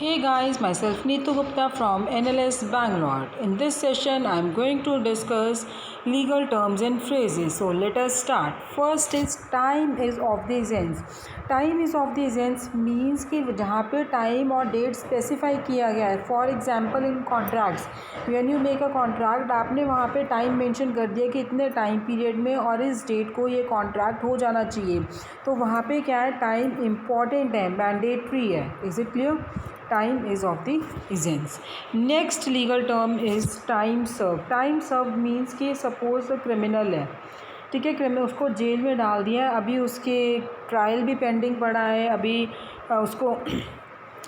Hey guys, myself Neetu Gupta from NLS Bangalore. In this session, I am going to discuss legal terms and phrases. So let us start. First is time is of the essence. Time is of the essence means कि जहाँ पे time और date specify किया गया है. For example in contracts, when you make a contract आपने वहाँ पे टाइम मेंशन कर दिया कि इतने टाइम पीरियड में और इस डेट को ये कॉन्ट्रैक्ट हो जाना चाहिए. तो वहाँ पे क्या है, टाइम इम्पॉर्टेंट है, मैंडेटरी है. Is it clear? Time is of the essence. Next legal term is time served. Time served means कि सपोज क्रिमिनल है, ठीक है, क्रिमिनल उसको जेल में डाल दिया है, अभी उसके ट्रायल भी पेंडिंग पड़ा है, अभी उसको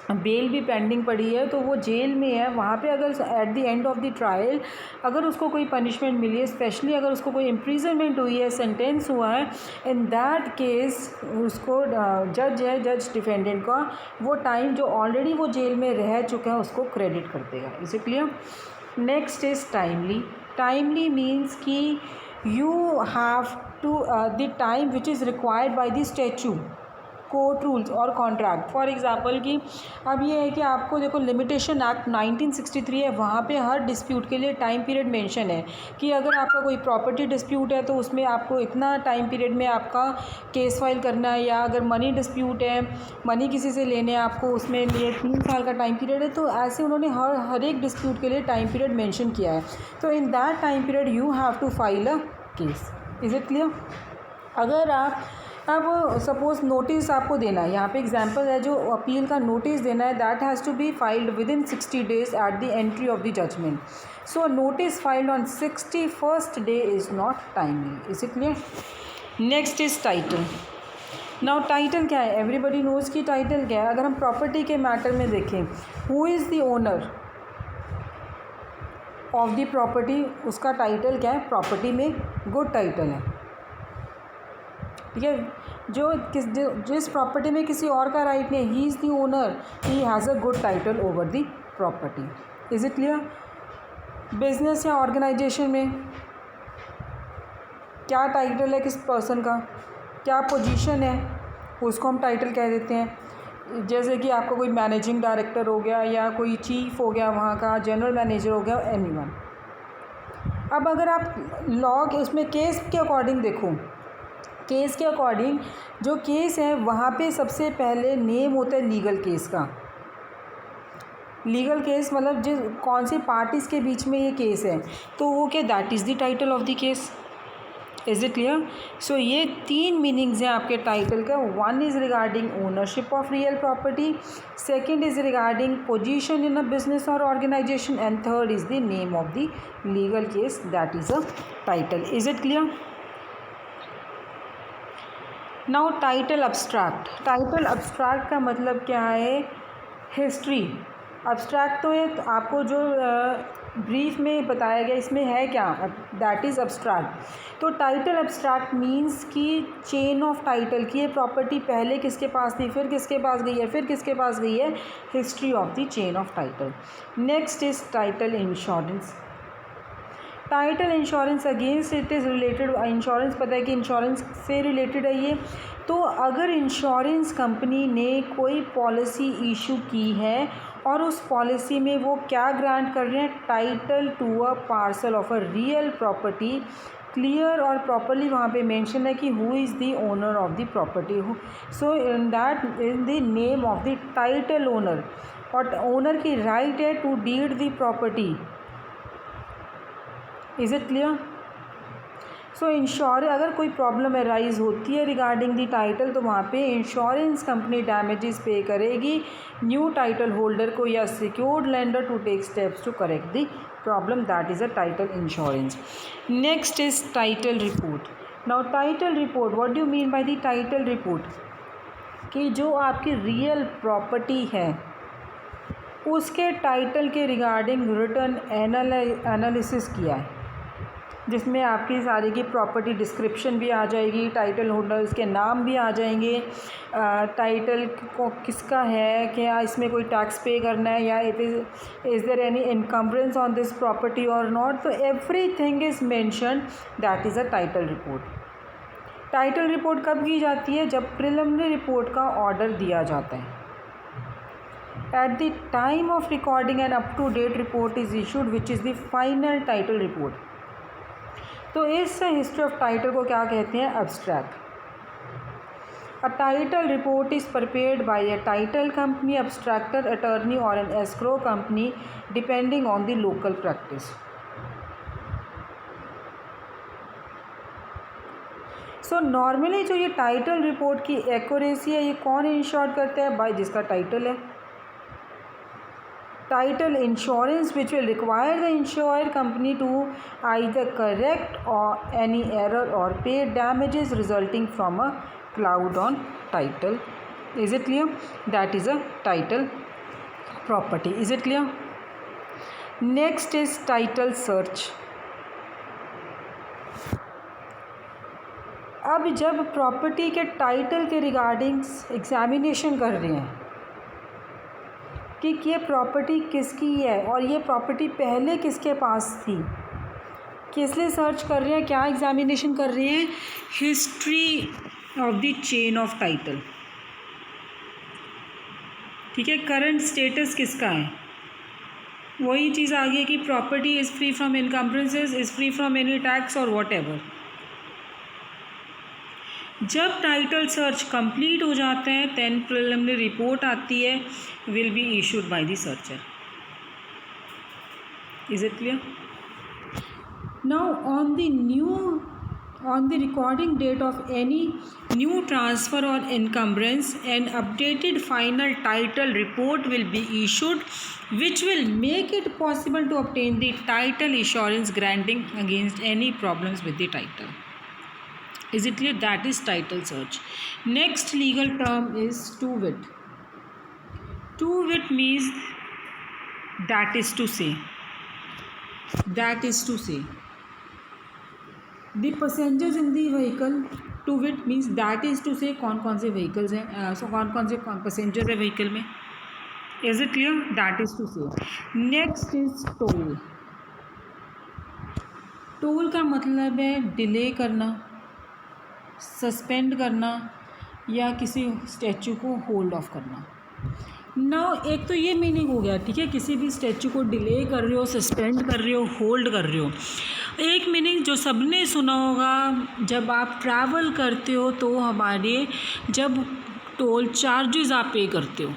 बेल भी पेंडिंग पड़ी है, तो वो जेल में है. वहाँ पे अगर eight the end of the trial अगर उसको कोई पनिशमेंट मिली है, स्पेशली अगर उसको कोई इम्प्रिजनमेंट हुई है, सेंटेंस हुआ है, इन दैट केस उसको जज है, जज डिफेंडेंट का वो टाइम जो ऑलरेडी वो जेल में रह चुका है उसको क्रेडिट कर देगा. Is it clear? Next is timely. Timely means कि you have to the time which is required by the statue, court rules और कॉन्ट्रैक्ट. फॉर एग्जांपल कि अब ये है कि आपको देखो लिमिटेशन एक्ट 1963 है, वहाँ पे हर डिस्प्यूट के लिए टाइम पीरियड मेंशन है कि अगर आपका कोई प्रॉपर्टी डिस्प्यूट है तो उसमें आपको इतना टाइम पीरियड में आपका केस फाइल करना है, या अगर मनी डिस्प्यूट है, मनी किसी से लेने हैं आपको, उसमें लिए 3 साल का टाइम पीरियड है. तो ऐसे उन्होंने हर एक डिस्प्यूट के लिए टाइम पीरियड मेंशन किया है. तो in that time period you have to file a case. Is it clear? अगर आप अब सपोज़ नोटिस आपको देना है, यहाँ पे एग्जांपल है, जो अपील का नोटिस देना है that has to be filed within 60 days at the entry of the judgment. So notice filed on 61st day is not timely. Is it clear? Next is title. Now title क्या है? Everybody nose कि title क्या है. अगर हम property के matter में देखें, who is the owner of the property, उसका टाइटल क्या है? प्रॉपर्टी में गुड टाइटल है, ठीक है. जिस प्रॉपर्टी में किसी और का राइट नहीं, he is the owner, he has a good title over the property. Is it clear? Business या ऑर्गेनाइजेशन में क्या टाइटल है किस पर्सन का, क्या पोजीशन है, उसको हम टाइटल कह देते हैं. जैसे कि आपका कोई मैनेजिंग डायरेक्टर हो गया, या कोई चीफ हो गया, वहाँ का जनरल मैनेजर हो गया, एनीवन. अब अगर आप लॉ के उसमें केस के अकॉर्डिंग देखो, केस के अकॉर्डिंग जो केस है वहाँ पे सबसे पहले नेम होता है लीगल केस का. लीगल केस मतलब जिस कौन सी पार्टीज़ के बीच में ये केस है, तो वो क्या, that is the title of the case. Is it clear? So ये 3 मीनिंग्स हैं आपके टाइटल का. One is regarding ownership of real property, second is regarding position in a business और organisation, and third is the name of the legal case, that is a title. Is it clear? Now title abstract. Title abstract का मतलब क्या है? History. Abstract तो ये आपको जो brief में बताया गया इसमें है क्या, दैट इज़ अब्स्ट्रैक्ट. तो टाइटल अब्स्ट्रैक्ट मीन्स कि चेन ऑफ टाइटल की ये प्रॉपर्टी पहले किसके पास थी, फिर किसके पास गई है, फिर किसके पास गई है, history of the chain of title. Next is title insurance. Title insurance against it is related. Insurance पता है कि इंश्योरेंस से रिलेटेड है ये. तो अगर इंश्योरेंस कंपनी ने कोई पॉलिसी इशू की है और उस पॉलिसी में वो क्या ग्रांट कर रहे हैं, title to a parcel of a real property, clear और प्रॉपरली वहाँ पे मेंशन है कि who is the owner of the property. So in that in the name of the title owner, और ओनर की राइट है to deed the property. Is it clear? So insurance अगर कोई प्रॉब्लम अराइज होती है regarding the title, तो वहाँ पे इंश्योरेंस कंपनी डैमेजेस पे करेगी न्यू टाइटल होल्डर को या secured lender to take steps to correct the problem. That is a title insurance. Next is title report. Now title report, what do you mean by the title report? कि जो आपकी real property है उसके title के regarding return analysis किया है, जिसमें आपकी सारी की प्रॉपर्टी डिस्क्रिप्शन भी आ जाएगी, टाइटल होल्डर्स के नाम भी आ जाएंगे, टाइटल को किसका है, क्या इसमें कोई टैक्स पे करना है, या is there any encumbrance on this property और नॉट. तो everything is mention, that is a title report. Title report कब की जाती है? जब प्रिलिमिनरी रिपोर्ट का ऑर्डर दिया जाता है. at the time of recording an up to date report is issued which is the final title report. तो इस हिस्ट्री ऑफ टाइटल को क्या कहते हैं? Abstract. A title report is prepared by a title company, abstractor, attorney or an escrow company depending on the local practice. So normally जो ये title report की accuracy है ये कौन इंश्योर करता है? बाय जिसका टाइटल है. Title insurance which will require the insurer company to either correct or any error or pay damages resulting from a cloud on title. Is it clear? That is a title property. Is it clear? Next is title search. अब जब property के title के regarding examination कर रहे हैं कि ये property किसकी है और ये प्रॉपर्टी पहले किसके पास थी, किस लिए सर्च कर रहे हैं, क्या एग्जामिनेशन कर रहे हैं? History of the chain of title. ठीक है, करंट स्टेटस किसका है? वही चीज़ आ गई कि property is free from encumbrances, is free from any tax और वॉट एवर. जब टाइटल सर्च कंप्लीट हो जाते हैं देन प्रिलिमिनरी रिपोर्ट आती है, will be issued by the searcher. Is it clear? Now on the recording date of any new transfer or encumbrance, an updated final title report will be issued which will make it possible to obtain the title insurance granting against any problems with the title. Is it clear? That is title search. Next legal term is to wit. To wit means that is to say. The passengers in the vehicle. To wit means that is to say कौन कौन से vehicles हैं, so कौन कौन से passengers हैं vehicle में. Is it clear? That is to say. Next is toll. Toll का मतलब है डिले करना, सस्पेंड करना या किसी स्टैचू को होल्ड ऑफ करना. नाउ एक तो ये मीनिंग हो गया, ठीक है, किसी भी स्टैचू को डिले कर रहे हो, सस्पेंड कर रहे हो, होल्ड कर रहे हो. एक मीनिंग जो सबने सुना होगा, जब आप ट्रैवल करते हो तो हमारे जब टोल चार्जेस आप पे करते हो,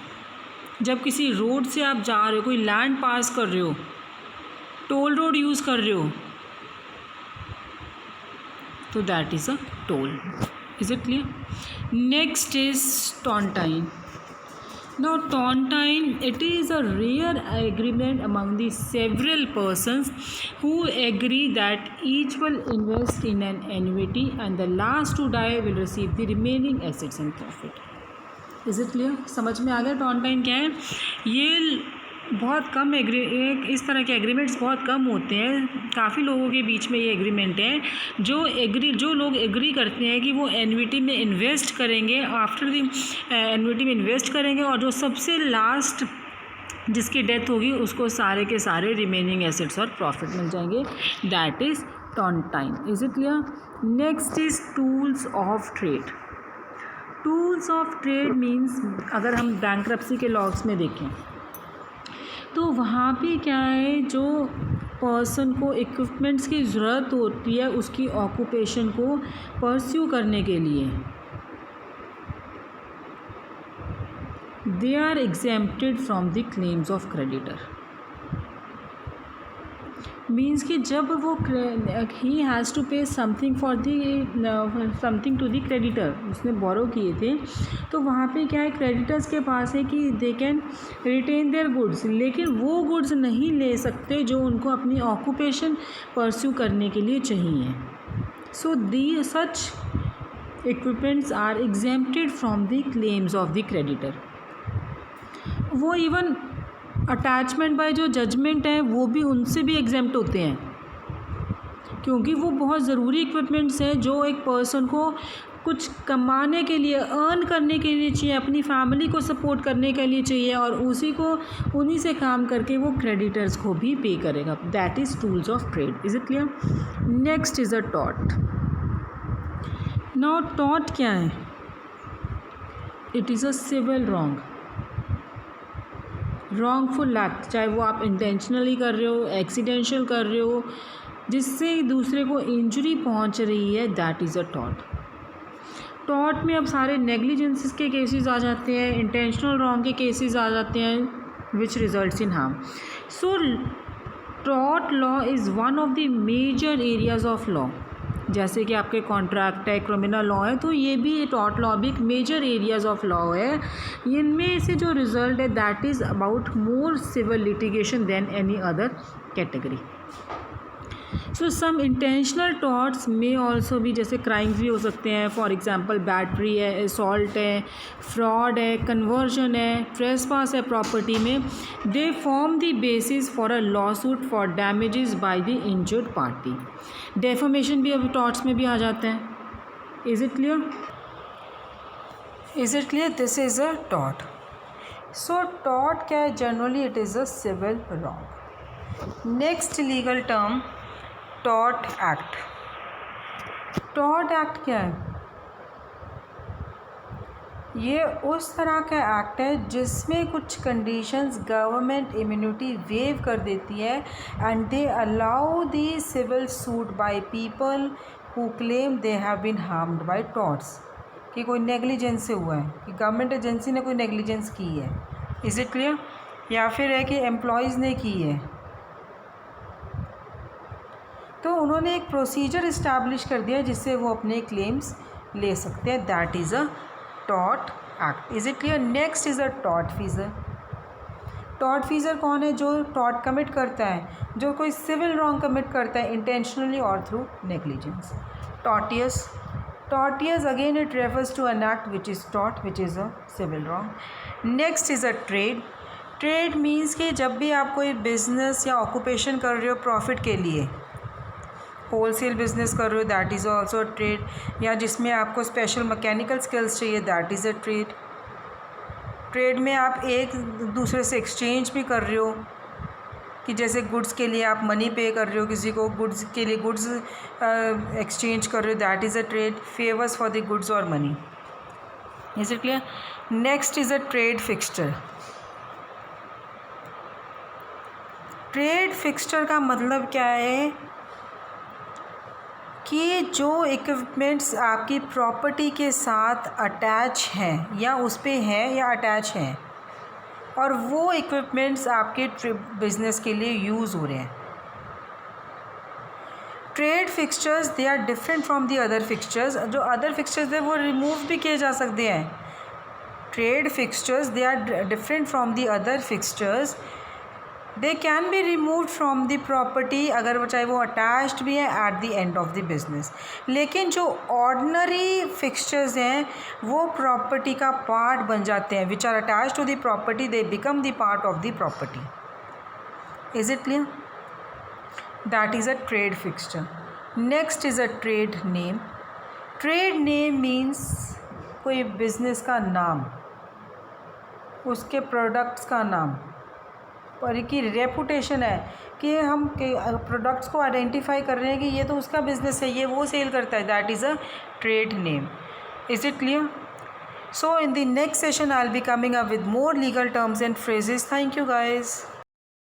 जब किसी रोड से आप जा रहे हो, कोई लैंड पास कर रहे हो, टोल रोड यूज़ कर रहे हो, तो that is a toll. Is it clear? Next is tontine. Now tontine, it is a rare agreement among the several persons who agree that each will invest in an annuity and the last to die will receive the remaining assets and profit. Is it clear? समझ में आ गया टॉन्टाइन क्या है? ये बहुत कम इस तरह के एग्रीमेंट्स बहुत कम होते हैं. काफ़ी लोगों के बीच में ये एग्रीमेंट है जो लोग एग्री करते हैं कि वो एन्युटी में इन्वेस्ट करेंगे, आफ्टर द एन्युटी में इन्वेस्ट करेंगे और जो सबसे लास्ट जिसकी डेथ होगी उसको सारे के सारे रिमेनिंग एसेट्स और प्रॉफिट मिल जाएंगे. That is tontine. Is it clear? Next is tools of trade. Tools of trade means अगर हम बैंक्रप्सी के लॉस में देखें तो वहाँ पे क्या है, जो पर्सन को इक्विपमेंट्स की ज़रूरत होती है उसकी ऑक्यूपेशन को परस्यू करने के लिए, they are exempted from the claims of creditor. Means कि जब वो ही has to pay something to the creditor, उसने बोरो किए थे, तो वहाँ पे क्या है, क्रेडिटर्स के पास है कि they can retain their goods, लेकिन वो गुड्स नहीं ले सकते जो उनको अपनी ऑक्यूपेशन परस्यू करने के लिए चाहिए. So the such equipments are exempted from the claims of the creditor. वो इवन अटैचमेंट बाय जो जजमेंट है वो भी उनसे भी एग्जेम्प्ट होते हैं, क्योंकि वो बहुत ज़रूरी इक्विपमेंट्स हैं जो एक पर्सन को कुछ कमाने के लिए, अर्न करने के लिए चाहिए, अपनी फैमिली को सपोर्ट करने के लिए चाहिए और उन्हीं से काम करके वो क्रेडिटर्स को भी पे करेगा. That is tools of trade. Is it clear? Next is a taught. Now taught क्या है? It is a civil wrong. Wrongful act, चाहे वो आप इंटेंशनली कर रहे हो, एक्सीडेंशियल कर रहे हो, जिससे दूसरे को इंजरी पहुंच रही है, that is a tort. Tort में अब सारे नेग्लिजेंसेस के केसेस आ जाते हैं, इंटेंशनल रॉन्ग के केसेस आ जाते हैं, which results in harm. So tort law is one of the major areas of law. जैसे कि आपके कॉन्ट्रैक्ट है, क्रिमिनल लॉ है, तो ये भी टॉर्ट लॉ भी एक मेजर एरियाज ऑफ लॉ है। इनमें से जो रिजल्ट है that is about more civil litigation than any other category. So some intentional torts में ऑल्सो भी, जैसे क्राइम्स भी हो सकते हैं, फॉर एग्जांपल बैटरी है, असॉल्ट है, फ्रॉड है, कन्वर्जन है, ट्रेसपास है प्रॉपर्टी में, they form the basis for a lawsuit for damages by the injured party. Defamation भी अब टॉर्ट्स में भी आ जाता है। Is it clear? Is it clear? This is a tort. So tort क्या है? Generally it is a civil wrong. Next legal term, tort act. Tort act क्या है? ये उस तरह का एक्ट है जिसमें कुछ कंडीशंस गवर्नमेंट इम्यूनिटी वेव कर देती है and they allow the civil suit by people who claim they have been harmed by torts, कि कोई नेग्लिजेंस से हुआ है, कि गवर्नमेंट एजेंसी ने कोई नेग्लिजेंस की है। Is it clear? या फिर है कि एम्प्लॉयज़ ने की है, तो उन्होंने एक प्रोसीजर इस्टेब्लिश कर दिया जिससे वो अपने क्लेम्स ले सकते हैं, that is a tort act. Is it clear? Next is a tort feasor. Tort feasor कौन है? जो टॉर्ट कमिट करता है, जो कोई सिविल रॉन्ग कमिट करता है इंटेंशनली और through negligence. Tortious. Tortious again it refers to an act which is tort, which is a civil wrong. Next is a trade. Trade means कि जब भी आप कोई बिजनेस या ऑक्यूपेशन कर रहे हो प्रॉफिट के लिए, होलसेल बिजनेस कर रहे हो, दैट इज़ ऑल्सो ट्रेड, या जिसमें आपको स्पेशल मैकेनिकल स्किल्स चाहिए, that is a trade. Trade में आप एक दूसरे से एक्सचेंज भी कर रहे हो, कि जैसे गुड्स के लिए आप मनी पे कर रहे हो किसी को, गुड्स के लिए गुड्स एक्सचेंज कर रहे हो, that is a trade. Favours for the goods और money. Is it clear? Next is a trade fixture. Trade fixture का मतलब क्या है कि जो इक्विपमेंट्स आपकी प्रॉपर्टी के साथ अटैच हैं या उस पे हैं या अटैच हैं, और वो इक्विपमेंट्स आपके बिजनेस के लिए यूज़ हो रहे हैं। Trade fixtures they are different from the other fixtures. जो अदर फिक्सचर्स है वो रिमूव भी किए जा सकते हैं। Trade fixtures they are different from the other fixtures. They can be remove from the property, अगर वो चाहे वो अटैच्ड भी है at the end of the business. लेकिन जो ऑर्डनरी फिक्सचर्स हैं वो प्रॉपर्टी का पार्ट बन जाते हैं, which are attached to the property, they become the part of the property. Is it clear? That is a trade fixture. Next is a trade name. Trade name means कोई business का नाम, उसके products का नाम, और की reputation है कि हम प्रोडक्ट्स को आइडेंटिफाई कर रहे हैं कि ये तो उसका बिजनेस है, ये वो सेल करता है, that is a trade name. Is it clear? So in the next session I will be coming up with more legal terms and phrases. Thank you guys.